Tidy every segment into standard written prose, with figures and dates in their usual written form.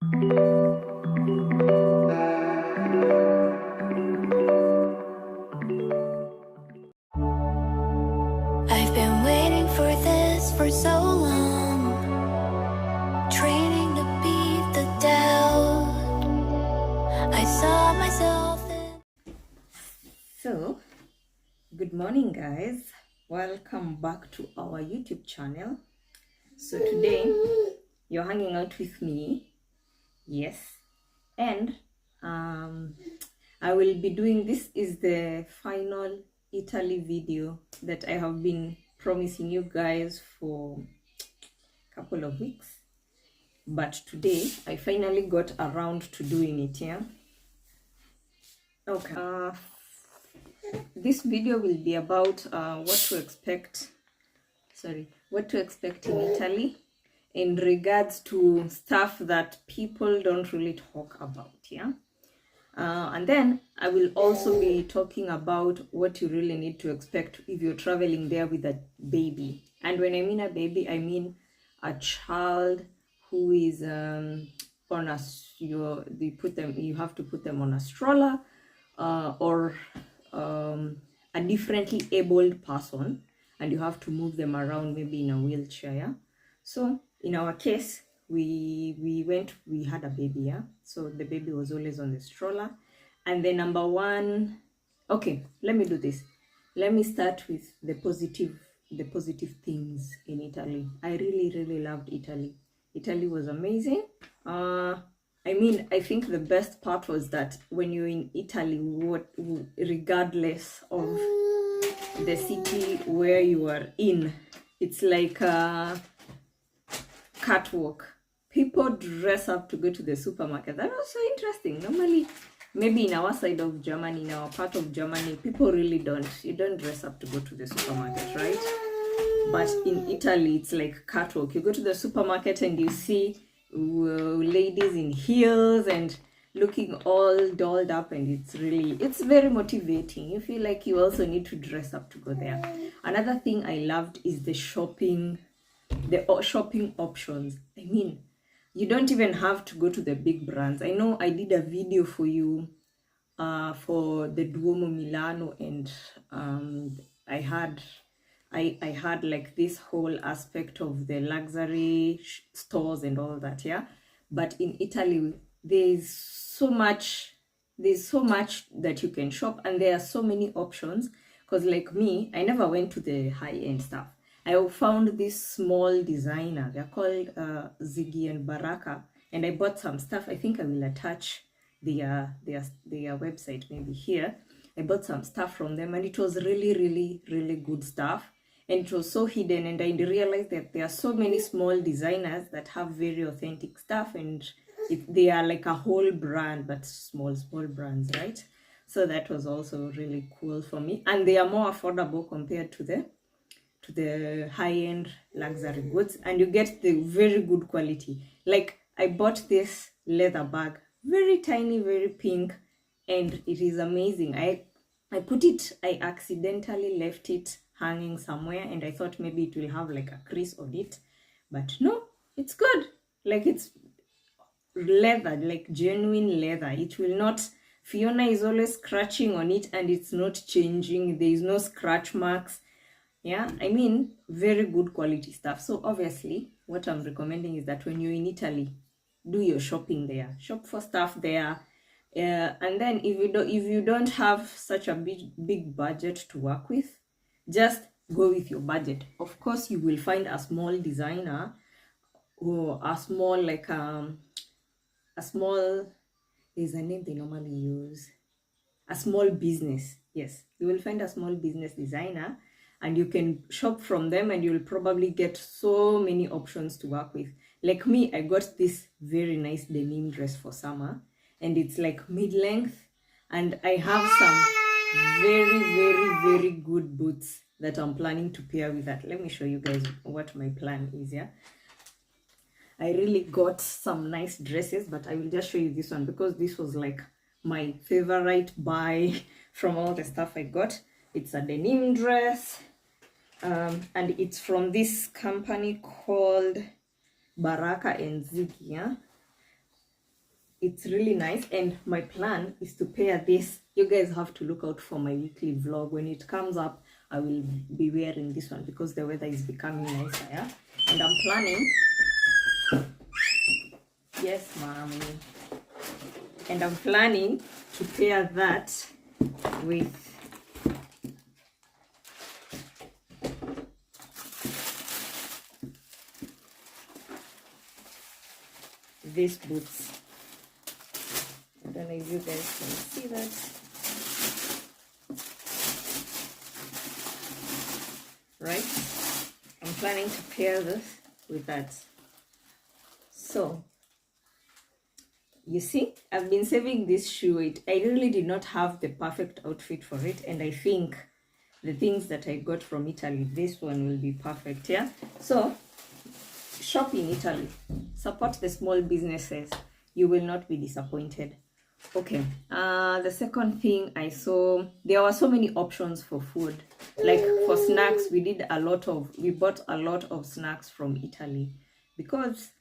I've been waiting for this for so long, training to beat the doubt. I saw myself in... So, good morning guys, welcome back to our YouTube channel. So today you're hanging out with me, yes, and I will be doing, this is the final Italy video that I have been promising you guys for a couple of weeks, but today I finally got around to doing it. Yeah, okay. This video will be about what to expect in Italy in regards to stuff that people don't really talk about. Yeah, and then I will also be talking about what you really need to expect if you're traveling there with a baby. And when I mean a baby, I mean a child who is on a, you have to put them on a stroller, or a differently abled person, and you have to move them around, maybe in a wheelchair. Yeah? So in our case, we had a baby. Yeah, so the baby was always on the stroller. And the number one, okay, let me do this. Let me start with the positive things in Italy. I really loved Italy. Italy was amazing. I mean, I think the best part was that when you're in Italy, regardless of the city where you are in, it's like a catwalk. People dress up to go to the supermarket. That was so interesting. Normally, maybe in our side of Germany, in our part of Germany, people really don't. You don't dress up to go to the supermarket, right? But in Italy, it's like catwalk. You go to the supermarket and you see ladies in heels and looking all dolled up, and it's very motivating. You feel like you also need to dress up to go there. Another thing I loved is the shopping options. I mean, you don't even have to go to the big brands. I know I did a video for you for the Duomo Milano, and I had like this whole aspect of the luxury stores and all that. Yeah, but in Italy there's so much that you can shop, and there are so many options. Because like me, I never went to the high-end stuff. I found this small designer. They're called Ziggy and Baraka, and I bought some stuff. I think I will attach their website maybe here. I bought some stuff from them, and it was really good stuff, and it was so hidden. And I realized that there are so many small designers that have very authentic stuff, and they are like a whole brand, but small brands, right? So that was also really cool for me, and they are more affordable compared to the high-end luxury goods, and you get the very good quality. Like I bought this leather bag, very tiny, very pink, and it is amazing. I accidentally left it hanging somewhere, and I thought maybe it will have like a crease on it, but no, it's good. Like it's leather, like genuine leather. It will not, Fiona is always scratching on it, and it's not changing. There is no scratch marks. Yeah, I mean, very good quality stuff. So obviously what I'm recommending is that when you're in Italy, do your shopping there, shop for stuff there. And then if you don't have such a big budget to work with, just go with your budget. Of course, you will find a small designer, or a small, like there's a name they normally use, a small business. Yes, you will find a small business designer, and you can shop from them, and you'll probably get so many options to work with. Like me, I got this very nice denim dress for summer, and it's like mid-length, and I have some very good boots that I'm planning to pair with that. Let me show you guys what my plan is. Yeah, I really got some nice dresses, but I will just show you this one because this was like my favorite buy from all the stuff I got. It's a denim dress, and it's from this company called Baraka and Ziggy. Yeah? it's really nice, and my plan is to pair this. You guys have to look out for my weekly vlog. When it comes up, I will be wearing this one because the weather is becoming nicer, yeah? And I'm planning, yes mommy, and I'm planning to pair that with these boots. I don't know if you guys can see that. Right? I'm planning to pair this with that. So, you see, I've been saving this shoe. I really did not have the perfect outfit for it, and I think the things that I got from Italy, this one will be perfect, yeah? So, shop in Italy. Support the small businesses. You will not be disappointed. Okay, the second thing I saw, there were so many options for food. Like for snacks, we bought a lot of snacks from Italy because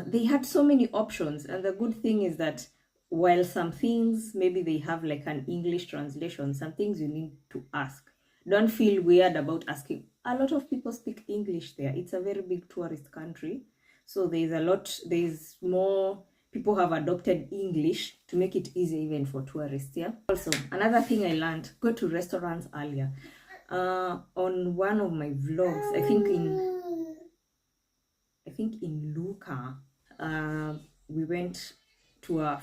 they had so many options. And the good thing is that while some things, maybe they have like an English translation, some things you need to ask. Don't feel weird about asking. A lot of people speak English there. It's a very big tourist country. So there's more, people have adopted English to make it easy even for tourists, yeah? Also, another thing I learned, go to restaurants earlier. On one of my vlogs, I think in Luca, we went to a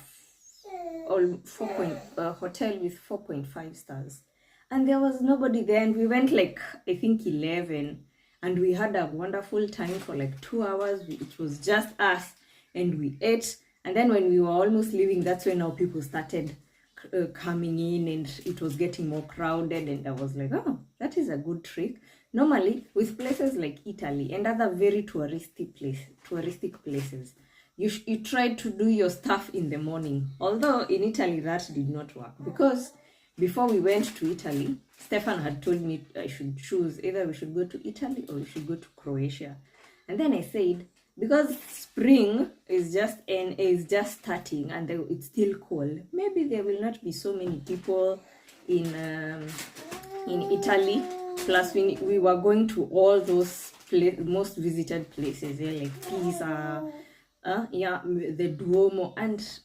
hotel with 4.5 stars, and there was nobody there, and we went like I think 11, and we had a wonderful time for like 2 hours. It was just us, and we ate, and then when we were almost leaving, that's when our people started coming in, and it was getting more crowded, and I was like, oh, that is a good trick. Normally with places like Italy and other very touristic places, you try to do your stuff in the morning, although in Italy that did not work, because before we went to Italy, Stefan had told me I should choose either we should go to Italy or we should go to Croatia. And then I said, because spring is just starting and it's still cold, maybe there will not be so many people in Italy. Plus we were going to all those most visited places, yeah, like Pisa, the Duomo, and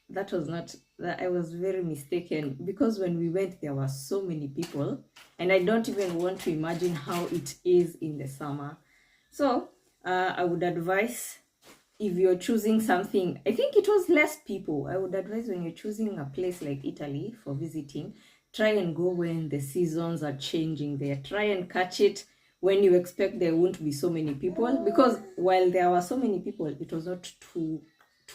that was not that. I was very mistaken, because when we went there were so many people, and I don't even want to imagine how it is in the summer. So I would advise, if you're choosing something, I think it was less people, I would advise when you're choosing a place like Italy for visiting, try and go when the seasons are changing there. Try and catch it when you expect there won't be so many people, because while there were so many people, it was not too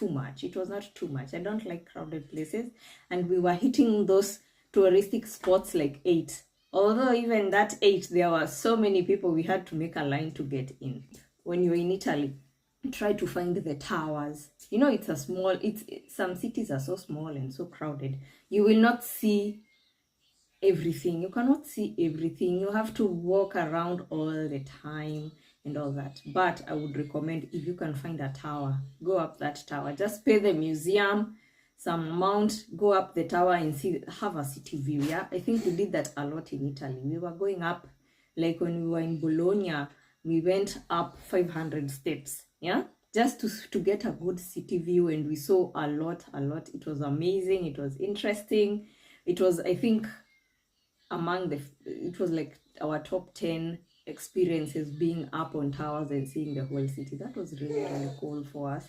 much. It was not too much. I don't like crowded places, and we were hitting those touristic spots like 8. Although even that 8, there were so many people, we had to make a line to get in. When you're in Italy, try to find the towers. You know, some cities are so small and so crowded. You will not see everything. You cannot see everything. You have to walk around all the time and all that. But I would recommend, if you can find a tower, go up that tower. Just pay the museum some amount, go up the tower and have a city view. Yeah, I think we did that a lot in Italy. We were going up, like when we were in Bologna, we went up 500 steps, yeah, just to get a good city view, and we saw a lot. It was amazing. It was interesting. It was, I think, it was like our top 10 experiences, being up on towers and seeing the whole city. That was really, really cool for us.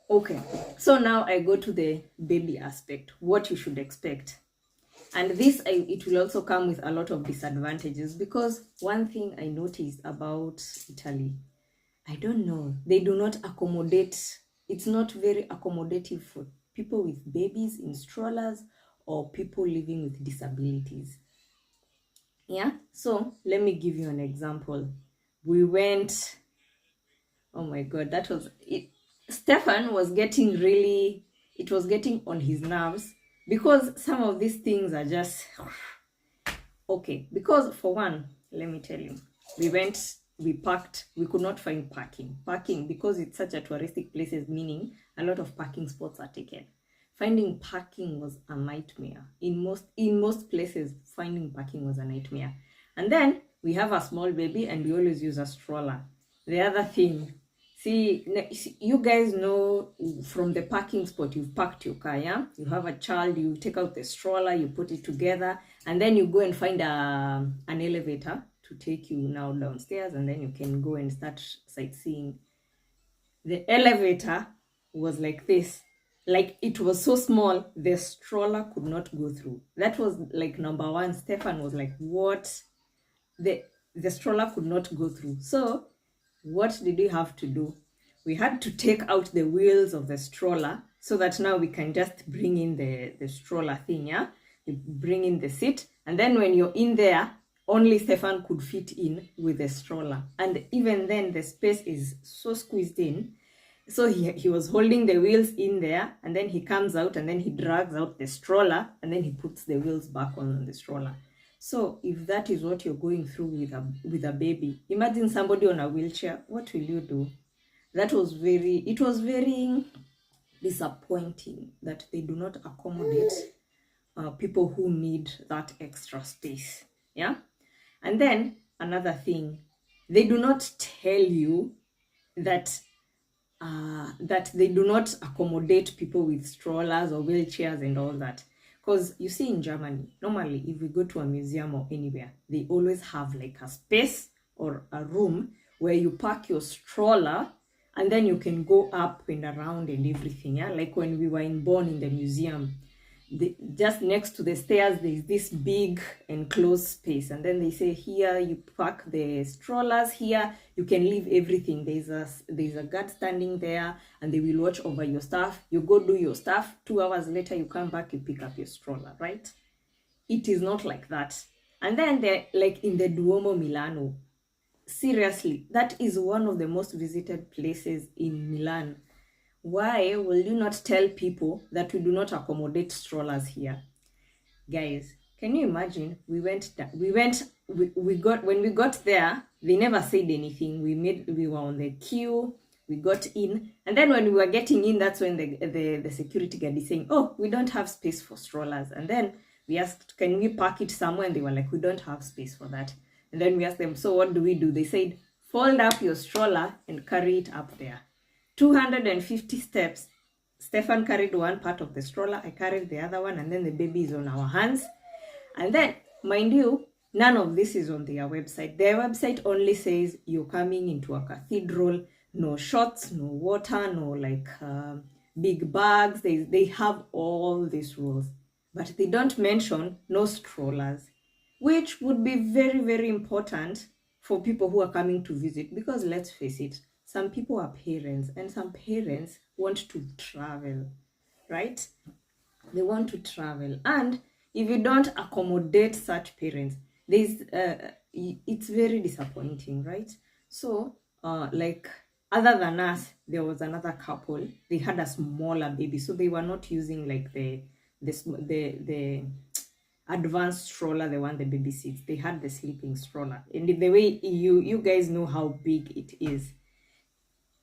Okay, so now I go to the baby aspect, what you should expect. And this, it will also come with a lot of disadvantages, because one thing I noticed about Italy, I don't know, they do not accommodate, it's not very accommodative for people with babies in strollers or people living with disabilities. Yeah, so let me give you an example. We went, oh my god, that was it. Stefan was getting really, it was getting on his nerves, because some of these things are just okay. Because for one, let me tell you, we parked, we could not find parking because it's such a touristic place, meaning a lot of parking spots are taken. Finding parking was a nightmare. In most places, finding parking was a nightmare. And then we have a small baby and we always use a stroller. The other thing, see, you guys know from the parking spot, you've parked your car, yeah? You have a child, you take out the stroller, you put it together, and then you go and find an elevator to take you now downstairs, and then you can go and start sightseeing. The elevator was like this. Like, it was so small, the stroller could not go through. That was like number one. Stefan was like, what? The stroller could not go through. So what did we have to do? We had to take out the wheels of the stroller so that now we can just bring in the stroller thing, yeah? You bring in the seat, and then when you're in there, only Stefan could fit in with the stroller. And even then, the space is so squeezed in. So he was holding the wheels in there, and then he comes out, and then he drags out the stroller, and then he puts the wheels back on the stroller. So if that is what you're going through with a baby, imagine somebody on a wheelchair, what will you do? It was very disappointing that they do not accommodate people who need that extra space, yeah? And then another thing, they do not tell you that they do not accommodate people with strollers or wheelchairs and all that. Because you see, in Germany, normally if we go to a museum or anywhere, they always have like a space or a room where you park your stroller, and then you can go up and around and everything. Yeah, like when we were in Bonn in the museum, just next to the stairs there's this big enclosed space, and then they say, here you park the strollers, here you can leave everything. There's a guard standing there, and they will watch over your stuff. You go do your stuff, 2 hours later you come back, you pick up your stroller, right? It is not like that. And then they're like in the Duomo Milano, seriously, that is one of the most visited places in Milan. Why will you not tell people that we do not accommodate strollers here? Guys, can you imagine? When we got there, they never said anything. We were on the queue, we got in, and then when we were getting in, that's when the security guard is saying, oh, we don't have space for strollers. And then we asked, can we park it somewhere? And they were like, we don't have space for that. And then we asked them, so what do we do? They said, fold up your stroller and carry it up there. 250 steps. Stefan carried one part of the stroller, I carried the other one, and then the baby is on our hands. And then, mind you, none of this is on their website. Their website only says you're coming into a cathedral, no shots, no water, no like big bags. They have all these rules, but they don't mention no strollers, which would be very, very important for people who are coming to visit, because let's face it, some people are parents, and some parents want to travel, right? They want to travel, and if you don't accommodate such parents, it's very disappointing, right? So like, other than us, there was another couple. They had a smaller baby, so they were not using like the advanced stroller, the one the baby sits. They had the sleeping stroller, and the way you guys know how big it is.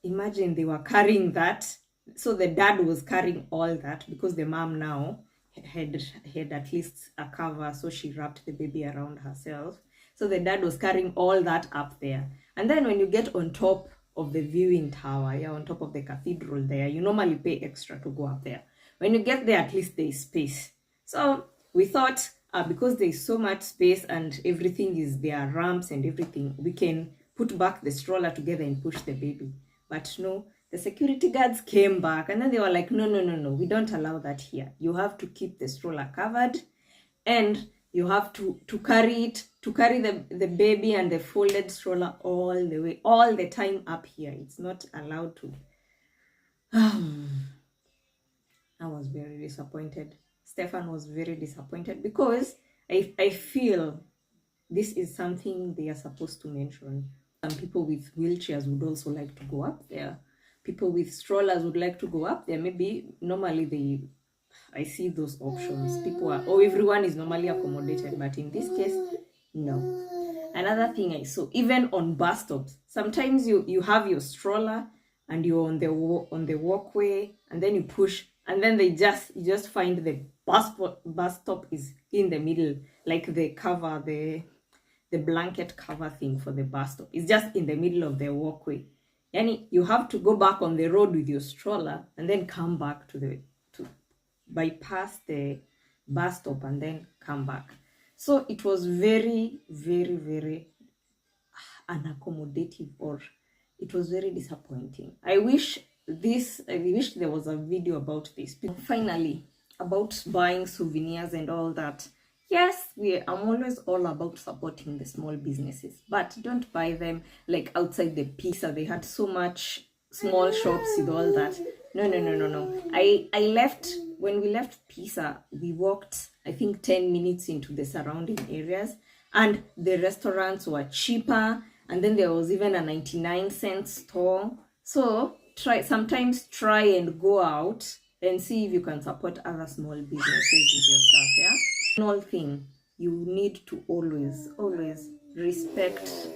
Imagine they were carrying that. So the dad was carrying all that, because the mom now had at least a cover, so she wrapped the baby around herself. So the dad was carrying all that up there. And then when you get on top of the viewing tower, yeah, on top of the cathedral there, you normally pay extra to go up there. When you get there, at least there is space. So we thought, because there is so much space and everything is there, ramps and everything, we can put back the stroller together and push the baby. But no, the security guards came back, and then they were like, no, we don't allow that here. You have to keep the stroller covered, and you have to carry the baby and the folded stroller all the way, all the time up here. It's not allowed to. I was very disappointed. Stefan was very disappointed, because I feel this is something they are supposed to mention. Some people with wheelchairs would also like to go up there. People with strollers would like to go up there. Maybe normally I see those options. Everyone is normally accommodated, but in this case, no. Another thing I saw, even on bus stops, sometimes you have your stroller, and you're on the walkway, and then you push, and then you just find the bus stop is in the middle, like the cover, the blanket cover thing for the bus stop is just in the middle of the walkway. Yani you have to go back on the road with your stroller and then come back to bypass the bus stop and then come back. So it was very, very, very unaccommodative, or it was very disappointing. I wish there was a video about this. Finally, about buying souvenirs and all that. Yes, I'm always all about supporting the small businesses, but don't buy them like outside the pizza. They had so much small shops with all that. No. When we left Pisa, we walked, I think, 10 minutes into the surrounding areas, and the restaurants were cheaper, and then there was even a 99-cent store. So sometimes try and go out and see if you can support other small businesses with your stuff, yeah? One thing, you need to always respect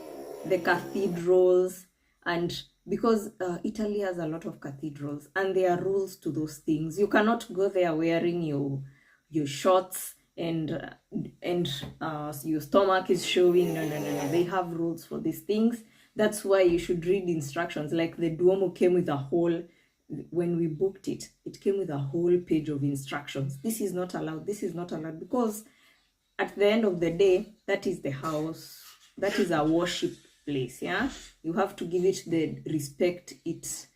the cathedrals, and because Italy has a lot of cathedrals and there are rules to those things. You cannot go there wearing your shorts and your stomach is showing. No. They have rules for these things. That's why you should read instructions. Like the Duomo came with a whole, when we booked it came with a whole page of instructions. This is not allowed, this is not allowed, because at the end of the day, that is the house, that is a worship place, yeah? You have to give it the respect it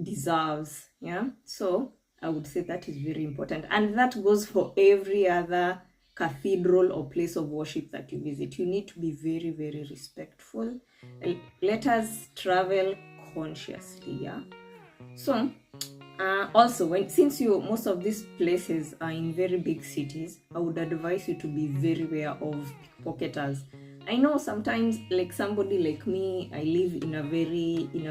deserves, yeah? So I would say that is very important, and that goes for every other cathedral or place of worship that you visit. You need to be very, very respectful. Let us travel consciously, yeah? So also, since most of these places are in very big cities, I would advise you to be very aware of pickpocketers. I know sometimes, like somebody like me, I live in a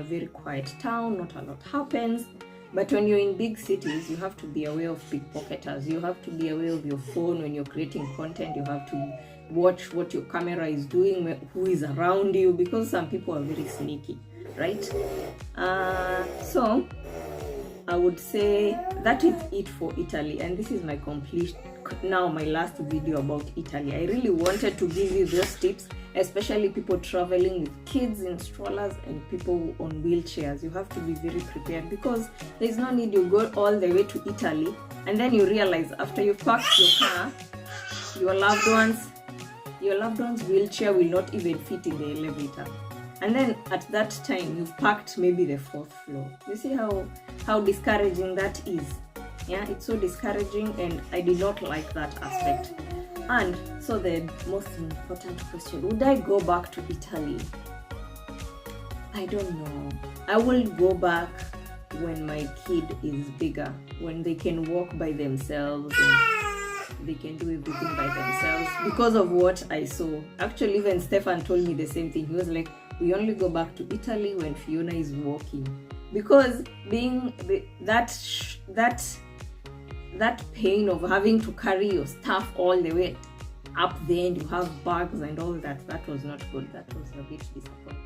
very quiet town, not a lot happens. But when you're in big cities, you have to be aware of pickpocketers. You have to be aware of your phone when you're creating content. You have to watch what your camera is doing, who is around you, because some people are very sneaky, right? So I would say that is it for Italy, and this is my last video about Italy. I really wanted to give you those tips, especially people traveling with kids in strollers and people on wheelchairs. You have to be very prepared, because there's no need you go all the way to Italy and then you realize after you've parked your car, your loved one's wheelchair will not even fit in the elevator. And then at that time, you've parked maybe the 4th floor. You see how discouraging that is? Yeah, it's so discouraging, and I did not like that aspect. And so the most important question, would I go back to Italy? I don't know. I will go back when my kid is bigger, when they can walk by themselves and they can do everything by themselves, because of what I saw. Actually, even Stefan told me the same thing. He was like, we only go back to Italy when Fiona is walking, because that pain of having to carry your stuff all the way up there and you have bags and all that was not good. That was a bit disappointing.